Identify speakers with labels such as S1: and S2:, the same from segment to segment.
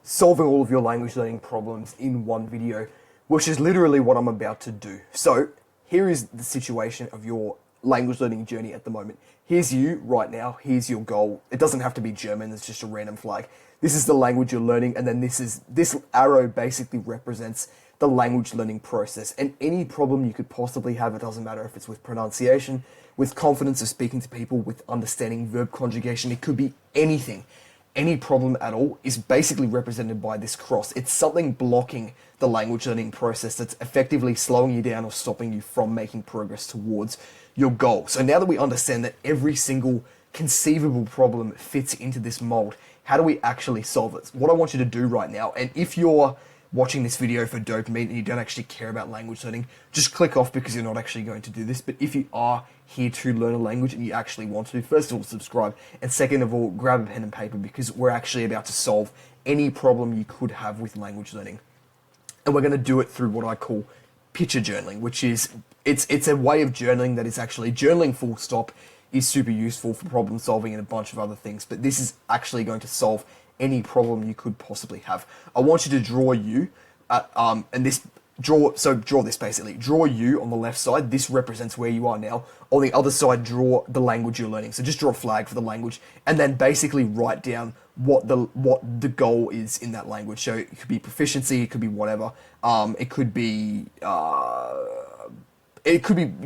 S1: solving all of your language learning problems in one video, which is literally what I'm about to do. So here is the situation of your language learning journey at the moment. Here's you right now. Here's your goal. It doesn't have to be German. It's just a random flag. This is the language you're learning. And then this arrow basically represents the language learning process, and any problem you could possibly have. It doesn't matter if it's with pronunciation, with confidence of speaking to people, with understanding verb conjugation. It could be anything. Any problem at all is basically represented by this cross. It's something blocking the language learning process that's effectively slowing you down or stopping you from making progress towards your goal. So now that we understand that every single conceivable problem fits into this mold, how do we actually solve it? What I want you to do right now, and if you're watching this video for dopamine and you don't actually care about language learning, just click off because you're not actually going to do this. But if you are here to learn a language and you actually want to, first of all, subscribe. And second of all, grab a pen and paper because we're actually about to solve any problem you could have with language learning. And we're going to do it through what I call picture journaling, which is, it's a way of journaling that is actually journaling full stop is super useful for problem solving and a bunch of other things. But this is actually going to solve any problem you could possibly have. I want you to draw you at, draw this basically. Draw you on the left side. This represents where you are now. On the other side, draw the language you're learning. So just draw a flag for the language and then basically write down what the goal is in that language. So it could be proficiency, it could be whatever. It could be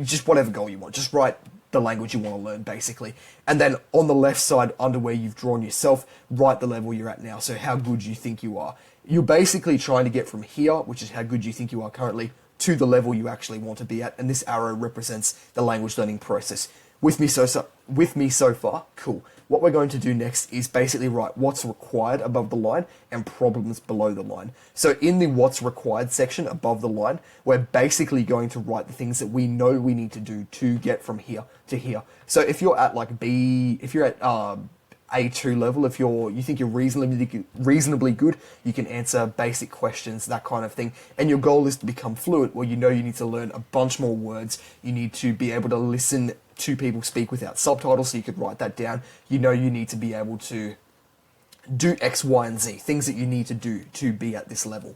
S1: just whatever goal you want. Just write the language you want to learn, basically. And then on the left side, under where you've drawn yourself, write the level you're at now, so how good you think you are. You're basically trying to get from here, which is how good you think you are currently, to the level you actually want to be at, and this arrow represents the language learning process. With me so far? Cool. What we're going to do next is basically write what's required above the line and problems below the line. So in the what's required section above the line, we're basically going to write the things that we know we need to do to get from here to here. So if you're at like if you're at A2 level, if you think you're reasonably good, you can answer basic questions, that kind of thing. And your goal is to become fluent, well, you know you need to learn a bunch more words. You need to be able to listen to people speak without subtitles, so you could write that down. You know you need to be able to do X, Y, and Z, things that you need to do to be at this level,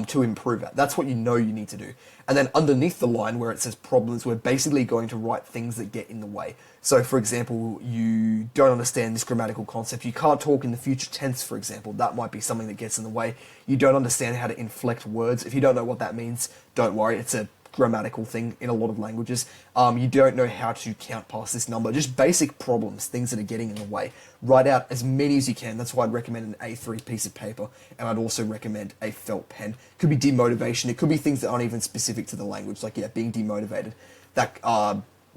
S1: to improve at. That's what you know you need to do. And then underneath the line where it says problems, we're basically going to write things that get in the way. So for example, you don't understand this grammatical concept. You can't talk in the future tense, for example. That might be something that gets in the way. You don't understand how to inflect words. If you don't know what that means, don't worry. It's a grammatical thing in a lot of languages. You don't know how to count past this number. Just basic problems, things that are getting in the way. Write out as many as you can. That's why I'd recommend an A3 piece of paper, and I'd also recommend a felt pen. Could be demotivation. It could be things that aren't even specific to the language, like being demotivated, that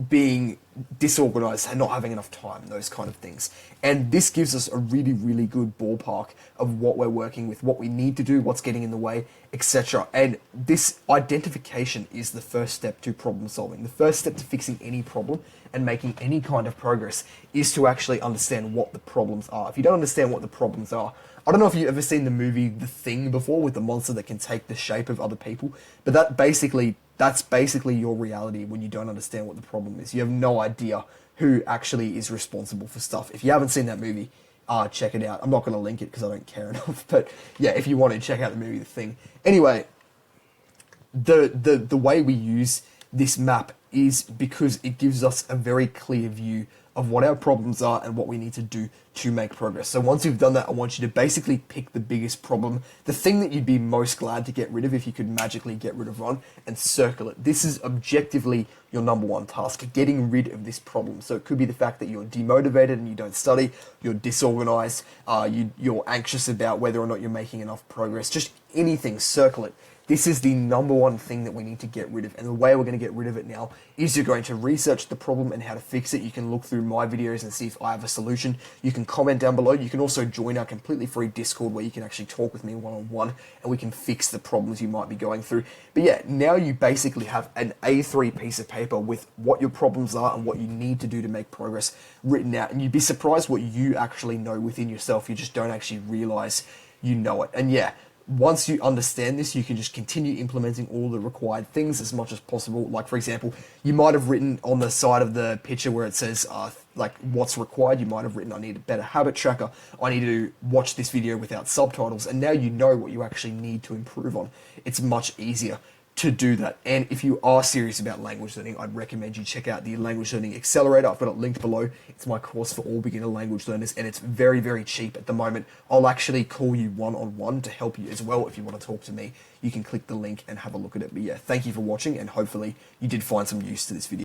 S1: being disorganized and not having enough time, those kind of things. And this gives us a really, really good ballpark of what we're working with, what we need to do, what's getting in the way, etc. And this identification is the first step to problem solving. The first step to fixing any problem and making any kind of progress is to actually understand what the problems are. If you don't understand what the problems are, I don't know if you've ever seen the movie The Thing before, with the monster that can take the shape of other people, but that's basically your reality when you don't understand what the problem is. You have no idea who actually is responsible for stuff. If you haven't seen that movie, check it out. I'm not going to link it because I don't care enough, but yeah, if you want to check out the movie The Thing. Anyway, the way we use this map is because it gives us a very clear view of what our problems are and what we need to do to make progress. So once you've done that, I want you to basically pick the biggest problem, the thing that you'd be most glad to get rid of if you could magically get rid of one, and circle it. This is objectively your number one task, getting rid of this problem. So it could be the fact that you're demotivated and you don't study, you're disorganized, you're anxious about whether or not you're making enough progress, just anything, circle it. This is the number one thing that we need to get rid of, and the way we're going to get rid of it now is you're going to research the problem and how to fix it. You can look through my videos and see if I have a solution. You can comment down below. You can also join our completely free Discord where you can actually talk with me one-on-one and we can fix the problems you might be going through. But yeah, now you basically have an A3 piece of paper with what your problems are and what you need to do to make progress written out, and you'd be surprised what you actually know within yourself. You just don't actually realize you know it. And yeah, once you understand this, you can just continue implementing all the required things as much as possible. Like, for example, you might have written on the side of the picture where it says like what's required. You might have written, I need a better habit tracker. I need to watch this video without subtitles. And now you know what you actually need to improve on. It's much easier to do that. And if you are serious about language learning, I'd recommend you check out the Language Learning Accelerator. I've got it linked below. It's my course for all beginner language learners, and it's very, very cheap at the moment. I'll actually call you one-on-one to help you as well. If you want to talk to me, you can click the link and have a look at it. But yeah, thank you for watching, and hopefully you did find some use to this video.